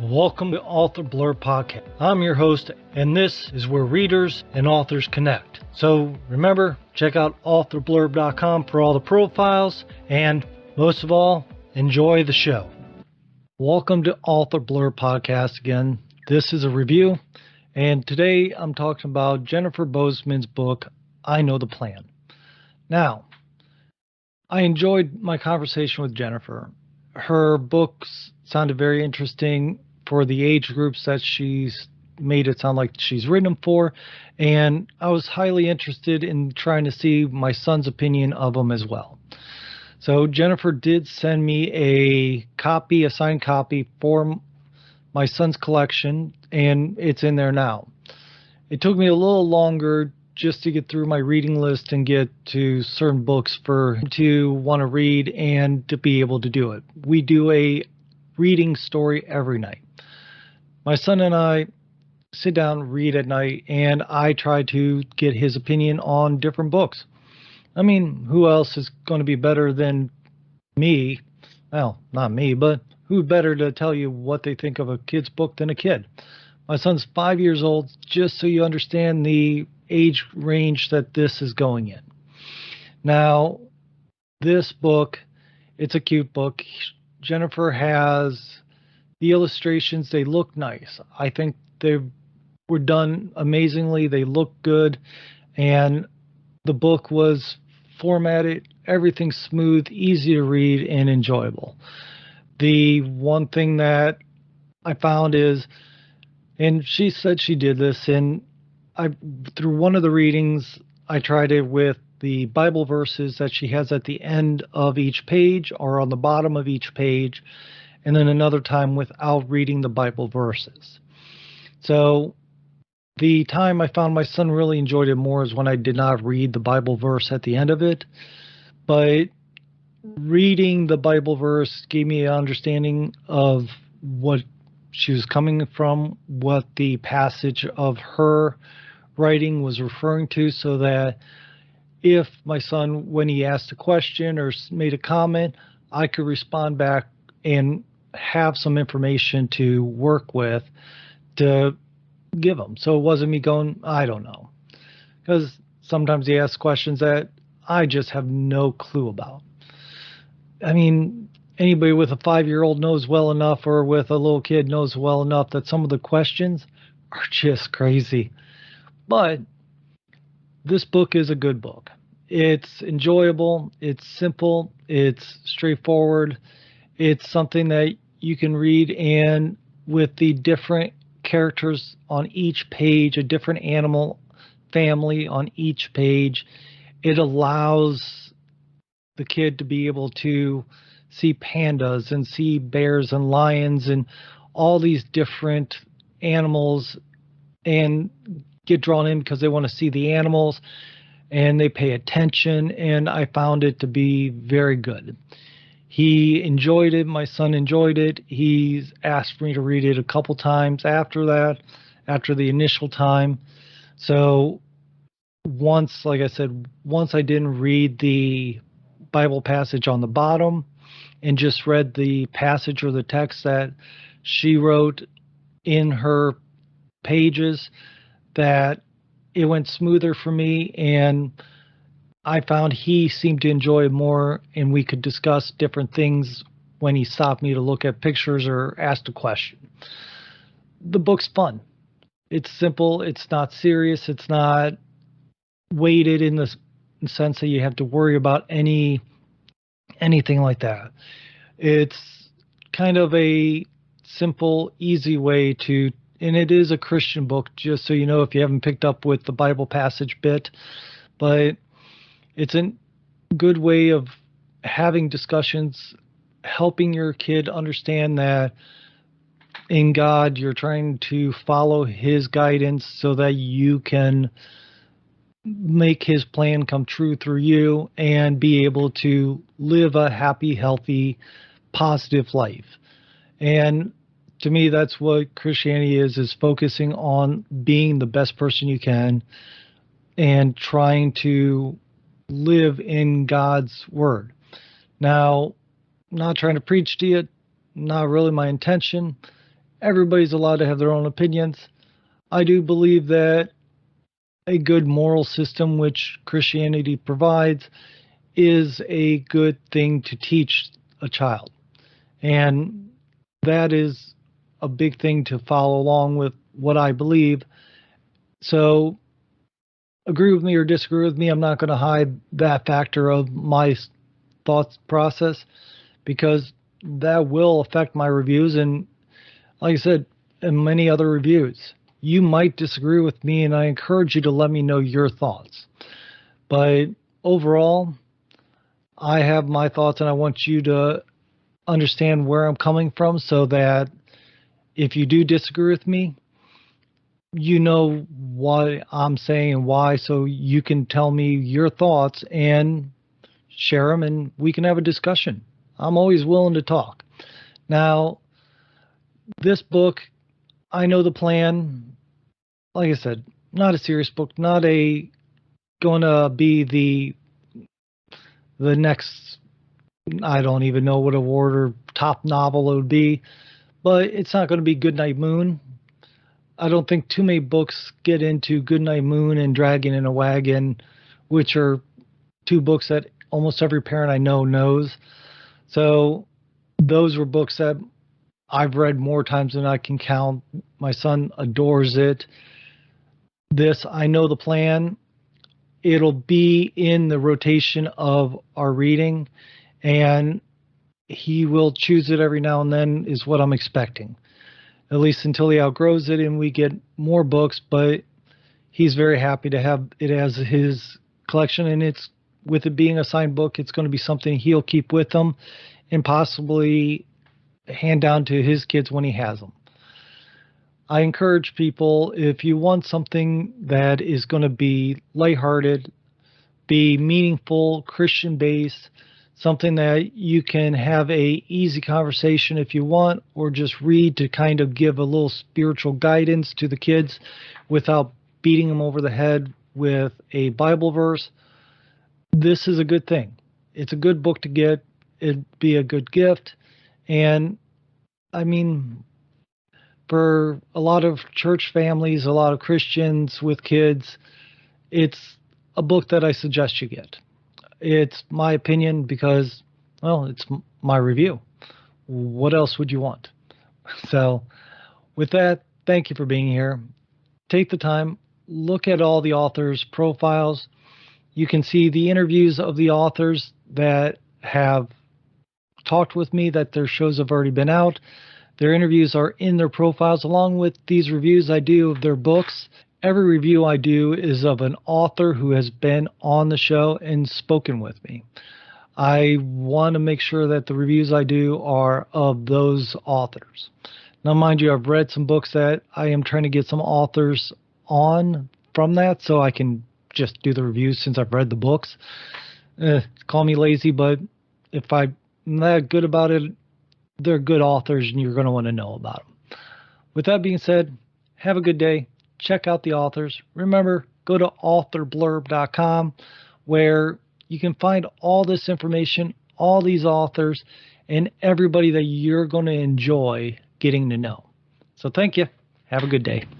Welcome to Author Blurb Podcast. I'm your host, and this is where readers and authors connect. So remember, check out authorblurb.com for all the profiles, and most of all, enjoy the show. Welcome to Author Blurb Podcast again. This is a review, and today I'm talking about Jennifer Bosma's book, I Know the Plan. Now, I enjoyed my conversation with Jennifer. Her books sounded very interesting for the age groups that she's made it sound like she's written them for, and I was highly interested in trying to see my son's opinion of them as well. So Jennifer did send me a signed copy for my son's collection, and it's in there now. It took me a little longer just to get through my reading list and get to certain books for him to want to read and to be able to do it. We do a reading story every night. My son and I sit down, read at night, and I try to get his opinion on different books. I mean, who else is going to be better than me? Well, not me, but who better to tell you what they think of a kid's book than a kid? My son's 5 years old, just so you understand the age range that this is going in. Now, this book, it's a cute book. Jennifer has the illustrations. They look nice. I think they were done amazingly. They look good. And the book was formatted, everything smooth, easy to read, and enjoyable. The one thing that I found is, and she said she did this, and through one of the readings, I tried it with the Bible verses that she has at the end of each page or on the bottom of each page, and then another time without reading the Bible verses. So the time I found my son really enjoyed it more is when I did not read the Bible verse at the end of it. But reading the Bible verse gave me an understanding of what she was coming from, what the passage of her writing was referring to, so that if my son, when he asked a question or made a comment, I could respond back and have some information to work with to give him. So it wasn't me going, I don't know. Because sometimes he asks questions that I just have no clue about. I mean, anybody with a 5-year-old knows well enough, or with a little kid knows well enough, that some of the questions are just crazy. But this book is a good book. It's enjoyable, it's simple, it's straightforward. It's something that you can read, and with the different characters on each page, a different animal family on each page, it allows the kid to be able to see pandas and see bears and lions and all these different animals and get drawn in because they want to see the animals and they pay attention, and I found it to be very good. He enjoyed it. My son enjoyed it. He's asked me to read it a couple times after that, after the initial time. So once, like I said, once I didn't read the Bible passage on the bottom and just read the passage or the text that she wrote in her pages, that it went smoother for me, and I found he seemed to enjoy it more, and we could discuss different things when he stopped me to look at pictures or asked a question. The book's fun. It's simple. It's not serious. It's not weighted in the sense that you have to worry about anything like that. It's kind of a simple, easy way to, and it is a Christian book, just so you know, if you haven't picked up with the Bible passage bit, but it's a good way of having discussions, helping your kid understand that in God, you're trying to follow his guidance so that you can make his plan come true through you and be able to live a happy, healthy, positive life. And to me, that's what Christianity is focusing on being the best person you can and trying to live in God's word. Now, I'm not trying to preach to you, not really my intention. everybody's allowed to have their own opinions. I do believe that a good moral system, which Christianity provides, is a good thing to teach a child. And that is a big thing to follow along with what I believe. So, agree with me or disagree with me, I'm not going to hide that factor of my thoughts process because that will affect my reviews. And like I said, and many other reviews, you might disagree with me, and I encourage you to let me know your thoughts. But overall, I have my thoughts, and I want you to understand where I'm coming from so that if you do disagree with me, you know what I'm saying and why, so you can tell me your thoughts and share them, and we can have a discussion. I'm always willing to talk. Now, this book, I know the plan. Like I said, not a serious book, not a going to be the next, I don't even know what award or top novel it would be, but it's not going to be Goodnight Moon. I don't think too many books get into Goodnight Moon and Dragon in a Wagon, which are two books that almost every parent I know knows. So those were books that I've read more times than I can count. My son adores it. This, I know the plan. It'll be in the rotation of our reading, and he will choose it every now and then, is what I'm expecting. At least until he outgrows it and we get more books, but he's very happy to have it as his collection, and it's, with it being a signed book, it's going to be something he'll keep with him and possibly hand down to his kids when he has them. I encourage people, if you want something that is going to be lighthearted, be meaningful, Christian based, something that you can have a easy conversation if you want, or just read to kind of give a little spiritual guidance to the kids without beating them over the head with a Bible verse, this is a good thing. It's a good book to get. It'd be a good gift. And I mean, for a lot of church families, a lot of Christians with kids, it's a book that I suggest you get. It's my opinion because, well, it's my review. What else would you want? So, with that, thank you for being here. Take the time, look at all the authors' profiles. You can see the interviews of the authors that have talked with me, that their shows have already been out. Their interviews are in their profiles, along with these reviews I do of their books. Every review I do is of an author who has been on the show and spoken with me. I want to make sure that the reviews I do are of those authors. Now, mind you, I've read some books that I am trying to get some authors on from that, so I can just do the reviews since I've read the books. Call me lazy, but if I'm that good about it, they're good authors and you're going to want to know about them. With that being said, have a good day. Check out the authors. Remember, go to authorblurb.com where you can find all this information, all these authors, and everybody that you're going to enjoy getting to know. So thank you. Have a good day.